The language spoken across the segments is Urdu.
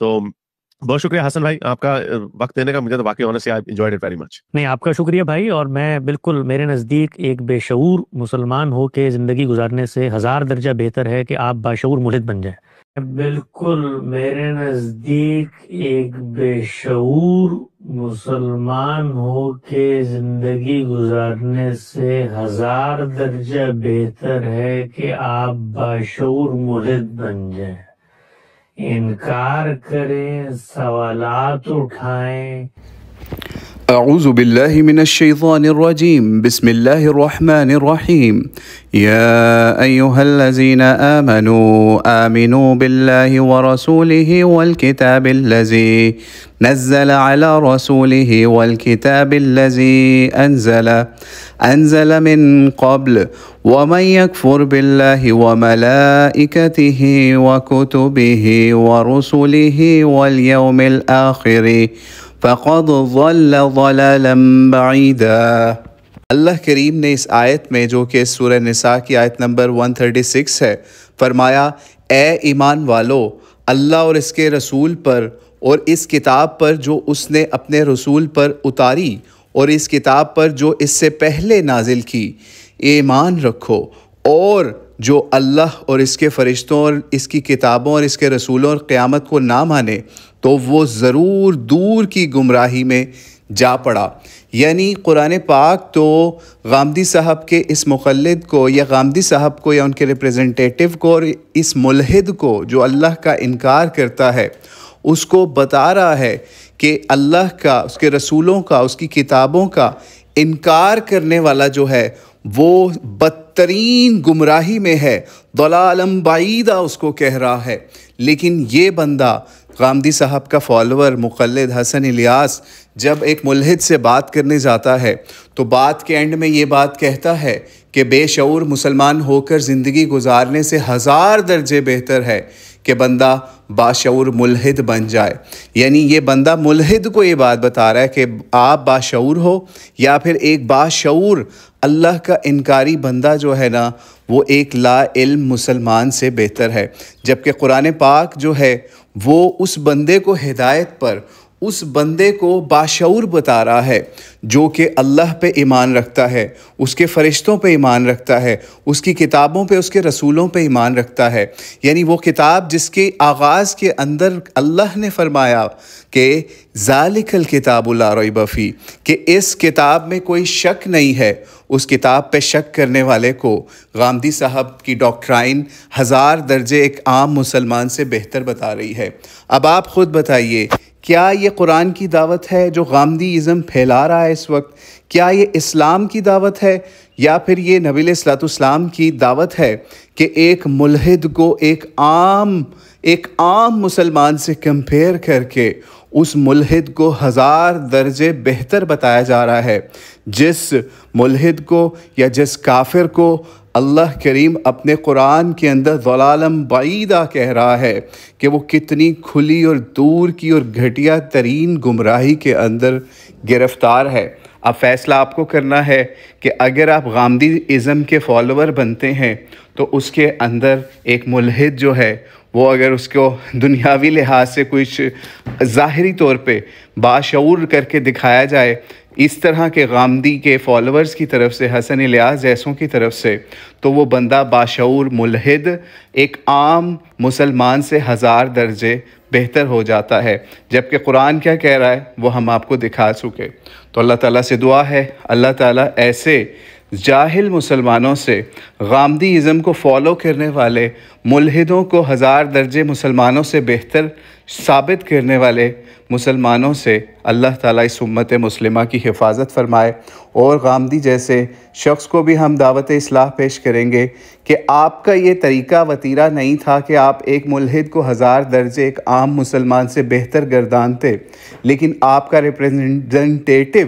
تو بہت شکریہ حسن بھائی آپ کا وقت دینے کا. مجھے تو واقعی honestly I enjoyed it very much. نہیں، آپ کا شکریہ بھائی. اور میں بالکل، میرے نزدیک ایک بے شعور مسلمان ہو کے زندگی گزارنے سے 1000 درجہ بہتر ہے کہ آپ باشعور ملحد بن جائیں. بالکل، میرے نزدیک ایک بے شعور مسلمان ہو کے زندگی گزارنے سے 1000 درجہ بہتر ہے کہ آپ باشعور ملحد بن جائیں. انکار کریں، سوالات اٹھائیں. أعوذ بالله من الشيطان الرجيم. بسم الله الرحمن الرحيم. يا أيها الذين آمنوا بالله ورسوله والكتاب الذي نزل على رسوله والكتاب الذي أنزل من قبل ومن يكفر بالله وملائكته وكتبه ورسله واليوم الآخر فقد ضل ضلالا بعیدا. اللہ کریم نے اس آیت میں، جو کہ سورہ نساء کی آیت نمبر 136 ہے، فرمایا اے ایمان والو، اللہ اور اس کے رسول پر اور اس کتاب پر جو اس نے اپنے رسول پر اتاری اور اس کتاب پر جو اس سے پہلے نازل کی ایمان رکھو، اور جو اللہ اور اس کے فرشتوں اور اس کی کتابوں اور اس کے رسولوں اور قیامت کو نہ مانے تو وہ ضرور دور کی گمراہی میں جا پڑا. یعنی قرآن پاک تو غامدی صاحب کے اس مقلد کو یا غامدی صاحب کو یا ان کے ریپریزنٹیٹو کو اور اس ملحد کو جو اللہ کا انکار کرتا ہے اس کو بتا رہا ہے کہ اللہ کا، اس کے رسولوں کا، اس کی کتابوں کا انکار کرنے والا جو ہے وہ بدترین گمراہی میں ہے، ضلالا بعیدا اس کو کہہ رہا ہے. لیکن یہ بندہ غامدی صاحب کا فالوور مقلد حسن الیاس جب ایک ملحد سے بات کرنے جاتا ہے تو بات کے اینڈ میں یہ بات کہتا ہے کہ بے شعور مسلمان ہو کر زندگی گزارنے سے 1000 درجے بہتر ہے کہ بندہ باشعور ملحد بن جائے. یعنی یہ بندہ ملحد کو یہ بات بتا رہا ہے کہ آپ باشعور ہو یا پھر ایک باشعور اللہ کا انکاری بندہ جو ہے نا وہ ایک لا علم مسلمان سے بہتر ہے. جبکہ قرآن پاک جو ہے وہ اس بندے کو ہدایت پر، اس بندے کو باشعور بتا رہا ہے جو کہ اللہ پہ ایمان رکھتا ہے، اس کے فرشتوں پہ ایمان رکھتا ہے، اس کی کتابوں پہ، اس کے رسولوں پہ ایمان رکھتا ہے. یعنی وہ کتاب جس کے آغاز کے اندر اللہ نے فرمایا کہ ذالک الکتاب لا ریب فیہ، کہ اس کتاب میں کوئی شک نہیں ہے، اس کتاب پہ شک کرنے والے کو غامدی صاحب کی ڈاکٹرائن 1000 درجے ایک عام مسلمان سے بہتر بتا رہی ہے. اب آپ خود بتائیے، کیا یہ قرآن کی دعوت ہے جو غامدی ازم پھیلا رہا ہے اس وقت؟ کیا یہ اسلام کی دعوت ہے یا پھر یہ نبی علیہ الصلوۃ والسلام کی دعوت ہے کہ ایک ملحد کو ایک عام مسلمان سے کمپیئر کر کے اس ملحد کو 1000 درجے بہتر بتایا جا رہا ہے؟ جس ملحد کو یا جس کافر کو اللہ کریم اپنے قرآن کے اندر ضلالا بعیدا کہہ رہا ہے کہ وہ کتنی کھلی اور دور کی اور گھٹیا ترین گمراہی کے اندر گرفتار ہے. اب فیصلہ آپ کو کرنا ہے کہ اگر آپ غامدی ازم کے فالوور بنتے ہیں تو اس کے اندر ایک ملحد جو ہے وہ اگر اس کو دنیاوی لحاظ سے کچھ ظاہری طور پہ باشعور کر کے دکھایا جائے اس طرح کے غامدی کے فالوورز کی طرف سے، حسن الیاس جیسوں کی طرف سے، تو وہ بندہ باشعور ملحد ایک عام مسلمان سے 1000 درجے بہتر ہو جاتا ہے. جبکہ قرآن کیا کہہ رہا ہے وہ ہم آپ کو دکھا چکے. تو اللہ تعالیٰ سے دعا ہے اللہ تعالیٰ ایسے جاہل مسلمانوں سے، غامدی ازم کو فالو کرنے والے ملحدوں کو 1000 درجے مسلمانوں سے بہتر ثابت کرنے والے مسلمانوں سے اللہ تعالیٰ اس امت مسلمہ کی حفاظت فرمائے. اور غامدی جیسے شخص کو بھی ہم دعوت اصلاح پیش کریں گے کہ آپ کا یہ طریقہ وتیرہ نہیں تھا کہ آپ ایک ملحد کو 1000 درجے ایک عام مسلمان سے بہتر گردانتے، لیکن آپ کا ریپریزنٹیٹو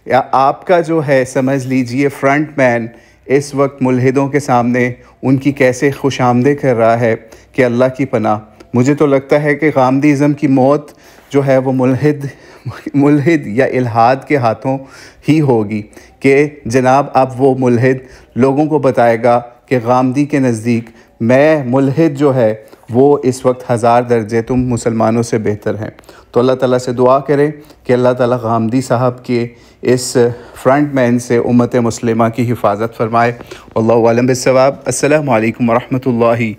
یا آپ کا جو ہے سمجھ لیجئے فرنٹ مین اس وقت ملحدوں کے سامنے ان کی کیسے خوش آمدید کر رہا ہے کہ اللہ کی پناہ. مجھے تو لگتا ہے کہ غامدی ازم کی موت جو ہے وہ ملحد یا الحاد کے ہاتھوں ہی ہوگی کہ جناب اب وہ ملحد لوگوں کو بتائے گا کہ غامدی کے نزدیک میں ملحد جو ہے وہ اس وقت 1000 درجے تم مسلمانوں سے بہتر ہیں۔ تو اللہ تعالیٰ سے دعا کریں کہ اللہ تعالیٰ غامدی صاحب کے اس فرنٹ مین سے امت مسلمہ کی حفاظت فرمائے۔ واللہ اعلم بالصواب۔ السلام علیکم ورحمۃ اللہ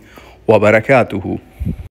وبرکاتہ۔